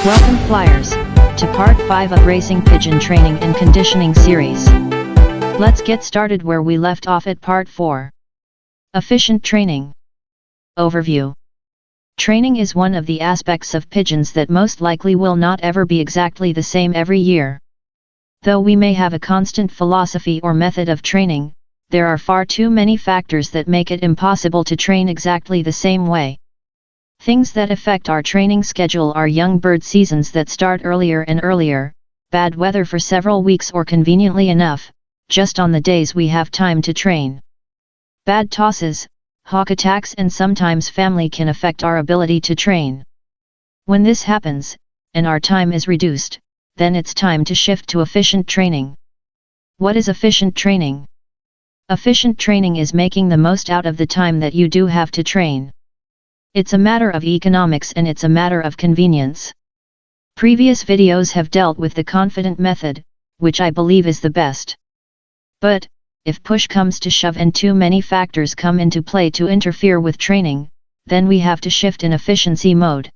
Welcome flyers, to part 5 of Racing Pigeon Training and Conditioning Series. Let's get started where we left off at part 4. Efficient Training. Overview. Training is one of the aspects of pigeons that most likely will not ever be exactly the same every year. Though we may have a constant philosophy or method of training, there are far too many factors that make it impossible to train exactly the same way. Things that affect our training schedule are young bird seasons that start earlier and earlier, bad weather for several weeks, or conveniently enough, just on the days we have time to train. Bad tosses, hawk attacks, and sometimes family can affect our ability to train. When this happens, and our time is reduced, then it's time to shift to efficient training. What is efficient training? Efficient training is making the most out of the time that you do have to train. It's a matter of economics and it's a matter of convenience. Previous videos have dealt with the confident method, which I believe is the best. But, if push comes to shove and too many factors come into play to interfere with training, then we have to shift in efficiency mode.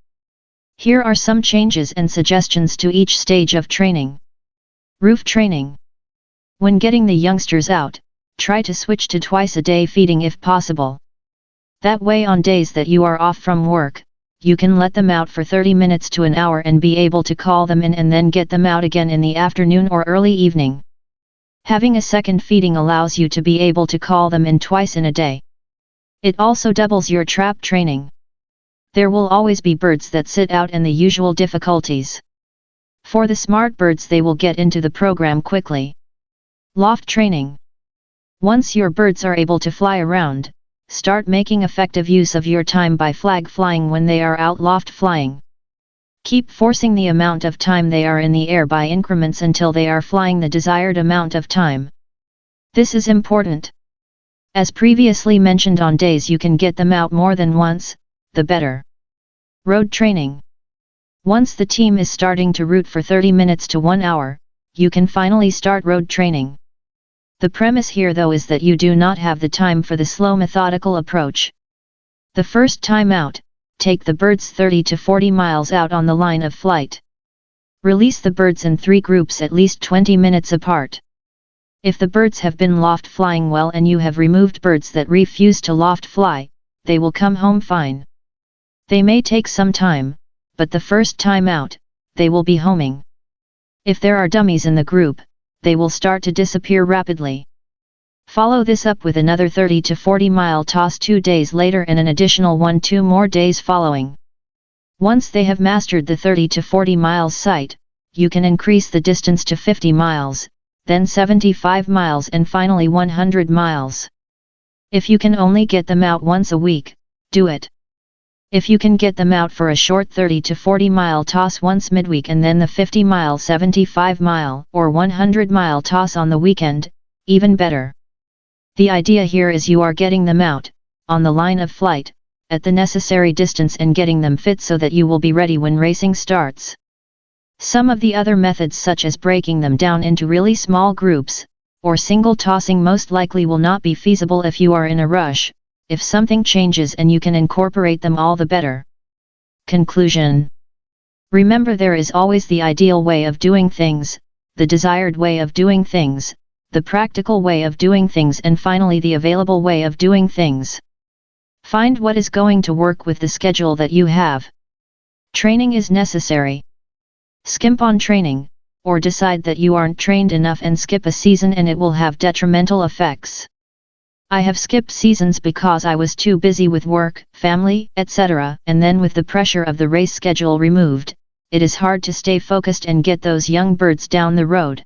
Here are some changes and suggestions to each stage of training. Roof training. When getting the youngsters out, try to switch to twice-a-day feeding if possible. That way, on days that you are off from work, you can let them out for 30 minutes to an hour and be able to call them in and then get them out again in the afternoon or early evening. Having a second feeding allows you to be able to call them in twice in a day. It also doubles your trap training. There will always be birds that sit out and the usual difficulties. For the smart birds, they will get into the program quickly. Loft training. Once your birds are able to fly around, start making effective use of your time by flag flying when they are out loft flying. Keep forcing the amount of time they are in the air by increments until they are flying the desired amount of time. This is important. As previously mentioned, on days you can get them out more than once, the better. Road training. Once the team is starting to route for 30 minutes to 1 hour, you can finally start road training. The premise here though is that you do not have the time for the slow methodical approach. The first time out, take the birds 30 to 40 miles out on the line of flight. Release the birds in 3 groups at least 20 minutes apart. If the birds have been loft flying well and you have removed birds that refuse to loft fly, they will come home fine. They may take some time, but the first time out, they will be homing. If there are dummies in the group, they will start to disappear rapidly. Follow this up with another 30 to 40 mile toss 2 days later and an additional 1-2 more days following. Once they have mastered the 30 to 40 miles sight, you can increase the distance to 50 miles, then 75 miles and finally 100 miles. If you can only get them out once a week, do it. If you can get them out for a short 30 to 40 mile toss once midweek and then the 50 mile, 75 mile, or 100 mile toss on the weekend, even better. The idea here is you are getting them out, on the line of flight, at the necessary distance and getting them fit so that you will be ready when racing starts. Some of the other methods, such as breaking them down into really small groups, or single tossing, most likely will not be feasible if you are in a rush. If something changes and you can incorporate them, all the better. Conclusion. Remember, there is always the ideal way of doing things, the desired way of doing things, the practical way of doing things, and finally the available way of doing things. Find what is going to work with the schedule that you have. Training is necessary. Skimp on training, or decide that you aren't trained enough and skip a season and it will have detrimental effects. I have skipped seasons because I was too busy with work, family, etc., and then with the pressure of the race schedule removed, it is hard to stay focused and get those young birds down the road.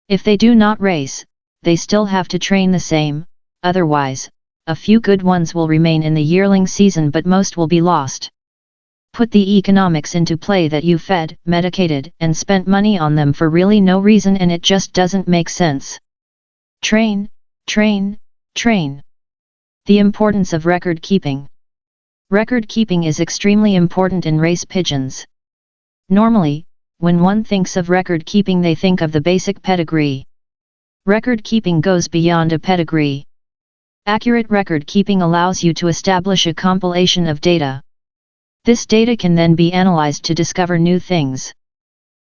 If they do not race, they still have to train the same, otherwise, a few good ones will remain in the yearling season but most will be lost. Put the economics into play that you fed, medicated, and spent money on them for really no reason, and it just doesn't make sense. Train, train, train. The importance of record keeping. Record keeping is extremely important in race pigeons. Normally, when one thinks of record keeping, they think of the basic pedigree. Record keeping goes beyond a pedigree. Accurate record keeping allows you to establish a compilation of data. This data can then be analyzed to discover new things.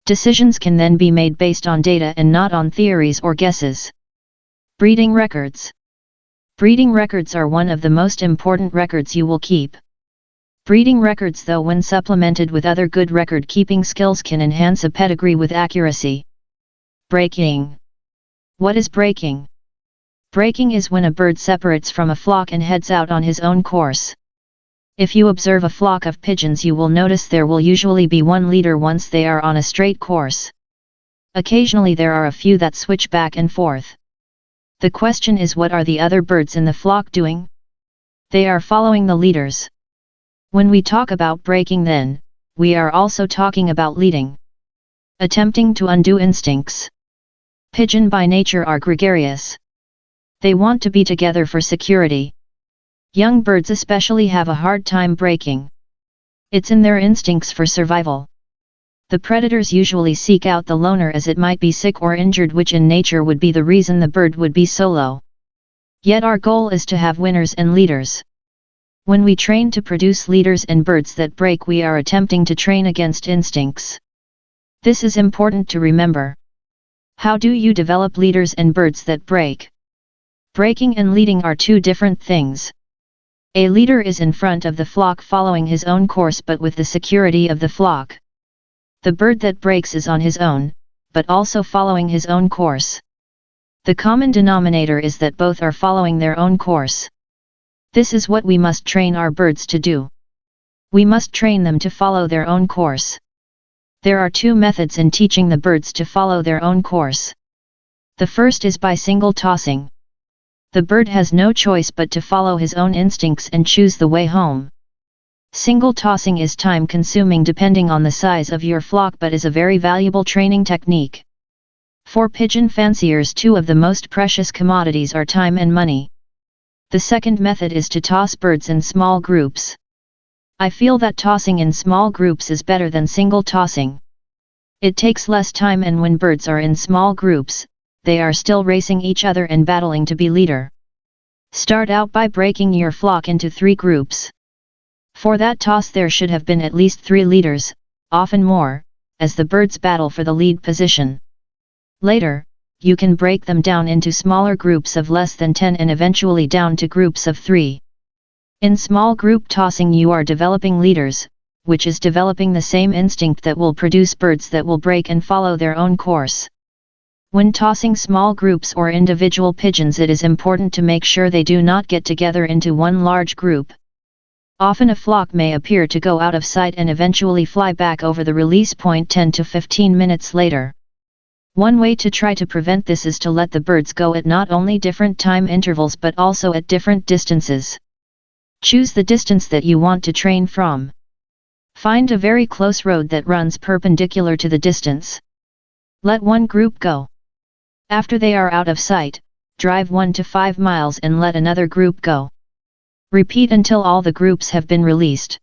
Decisions can then be made based on data and not on theories or guesses. Breeding records. Breeding records are one of the most important records you will keep. Breeding records, though, when supplemented with other good record-keeping skills, can enhance a pedigree with accuracy. Breaking. What is breaking? Breaking is when a bird separates from a flock and heads out on his own course. If you observe a flock of pigeons, you will notice there will usually be one leader once they are on a straight course. Occasionally there are a few that switch back and forth. The question is, what are the other birds in the flock doing? They are following the leaders. When we talk about breaking, then, we are also talking about leading. Attempting to undo instincts. Pigeon by nature are gregarious. They want to be together for security. Young birds especially have a hard time breaking. It's in their instincts for survival. The predators usually seek out the loner, as it might be sick or injured, which in nature would be the reason the bird would be solo. Yet our goal is to have winners and leaders. When we train to produce leaders and birds that break, we are attempting to train against instincts. This is important to remember. How do you develop leaders and birds that break? Breaking and leading are two different things. A leader is in front of the flock following his own course but with the security of the flock. The bird that breaks is on his own, but also following his own course. The common denominator is that both are following their own course. This is what we must train our birds to do. We must train them to follow their own course. There are two methods in teaching the birds to follow their own course. The first is by single tossing. The bird has no choice but to follow his own instincts and choose the way home. Single tossing is time-consuming depending on the size of your flock, but is a very valuable training technique. For pigeon fanciers, two of the most precious commodities are time and money. The second method is to toss birds in small groups. I feel that tossing in small groups is better than single tossing. It takes less time, and when birds are in small groups, they are still racing each other and battling to be leader. Start out by breaking your flock into 3 groups. For that toss there should have been at least 3 leaders, often more, as the birds battle for the lead position. Later, you can break them down into smaller groups of less than 10 and eventually down to groups of 3. In small group tossing you are developing leaders, which is developing the same instinct that will produce birds that will break and follow their own course. When tossing small groups or individual pigeons, it is important to make sure they do not get together into one large group. Often a flock may appear to go out of sight and eventually fly back over the release point 10 to 15 minutes later. One way to try to prevent this is to let the birds go at not only different time intervals but also at different distances. Choose the distance that you want to train from. Find a very close road that runs perpendicular to the distance. Let one group go. After they are out of sight, drive 1 to 5 miles and let another group go. Repeat until all the groups have been released.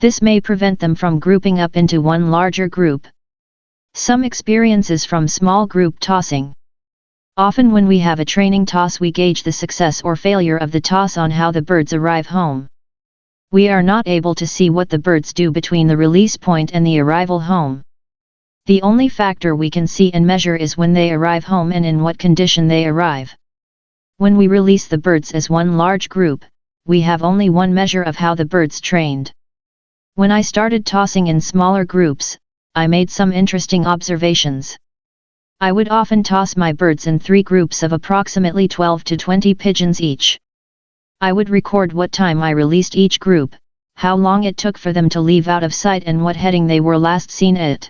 This may prevent them from grouping up into one larger group. Some experiences from small group tossing. Often when we have a training toss, we gauge the success or failure of the toss on how the birds arrive home. We are not able to see what the birds do between the release point and the arrival home. The only factor we can see and measure is when they arrive home and in what condition they arrive. When we release the birds as one large group, we have only one measure of how the birds trained. When I started tossing in smaller groups, I made some interesting observations. I would often toss my birds in 3 groups of approximately 12 to 20 pigeons each. I would record what time I released each group, how long it took for them to leave out of sight and what heading they were last seen at.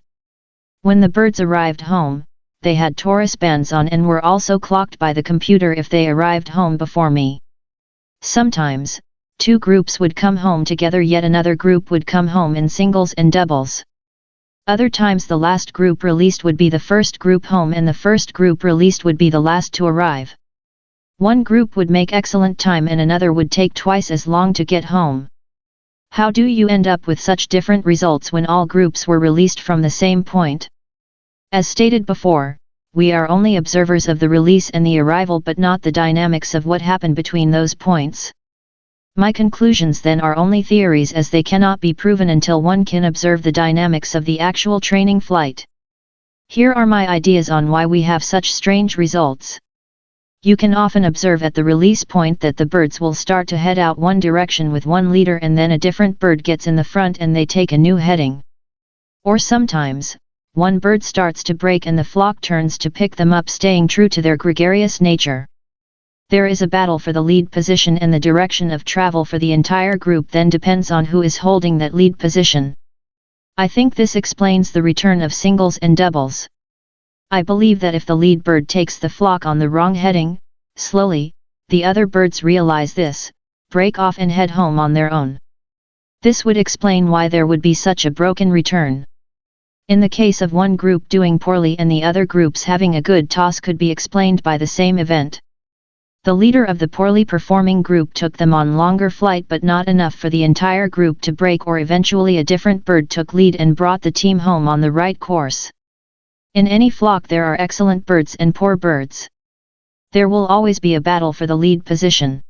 When the birds arrived home, they had Taurus bands on and were also clocked by the computer if they arrived home before me. Sometimes, 2 groups would come home together, yet another group would come home in singles and doubles. Other times the last group released would be the first group home and the first group released would be the last to arrive. One group would make excellent time and another would take twice as long to get home. How do you end up with such different results when all groups were released from the same point? As stated before, we are only observers of the release and the arrival but not the dynamics of what happened between those points. My conclusions then are only theories, as they cannot be proven until one can observe the dynamics of the actual training flight. Here are my ideas on why we have such strange results. You can often observe at the release point that the birds will start to head out one direction with one leader, and then a different bird gets in the front and they take a new heading. Or sometimes, one bird starts to break and the flock turns to pick them up, staying true to their gregarious nature. There is a battle for the lead position, and the direction of travel for the entire group then depends on who is holding that lead position. I think this explains the return of singles and doubles. I believe that if the lead bird takes the flock on the wrong heading, slowly, the other birds realize this, break off and head home on their own. This would explain why there would be such a broken return. In the case of one group doing poorly and the other groups having a good toss, could be explained by the same event. The leader of the poorly performing group took them on longer flight, but not enough for the entire group to break, or eventually a different bird took lead and brought the team home on the right course. In any flock there are excellent birds and poor birds. There will always be a battle for the lead position.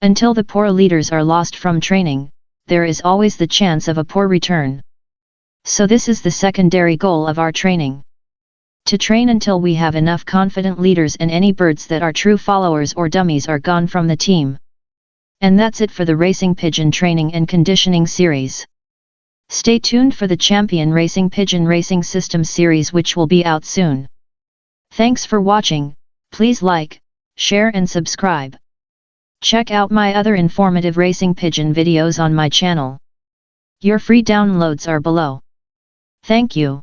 Until the poor leaders are lost from training, there is always the chance of a poor return. So this is the secondary goal of our training. To train until we have enough confident leaders, and any birds that are true followers or dummies are gone from the team. And that's it for the Racing Pigeon Training and Conditioning series. Stay tuned for the Champion Racing Pigeon Racing System series, which will be out soon. Thanks for watching. Please like, share and subscribe. Check out my other informative racing pigeon videos on my channel. Your free downloads are below. Thank you.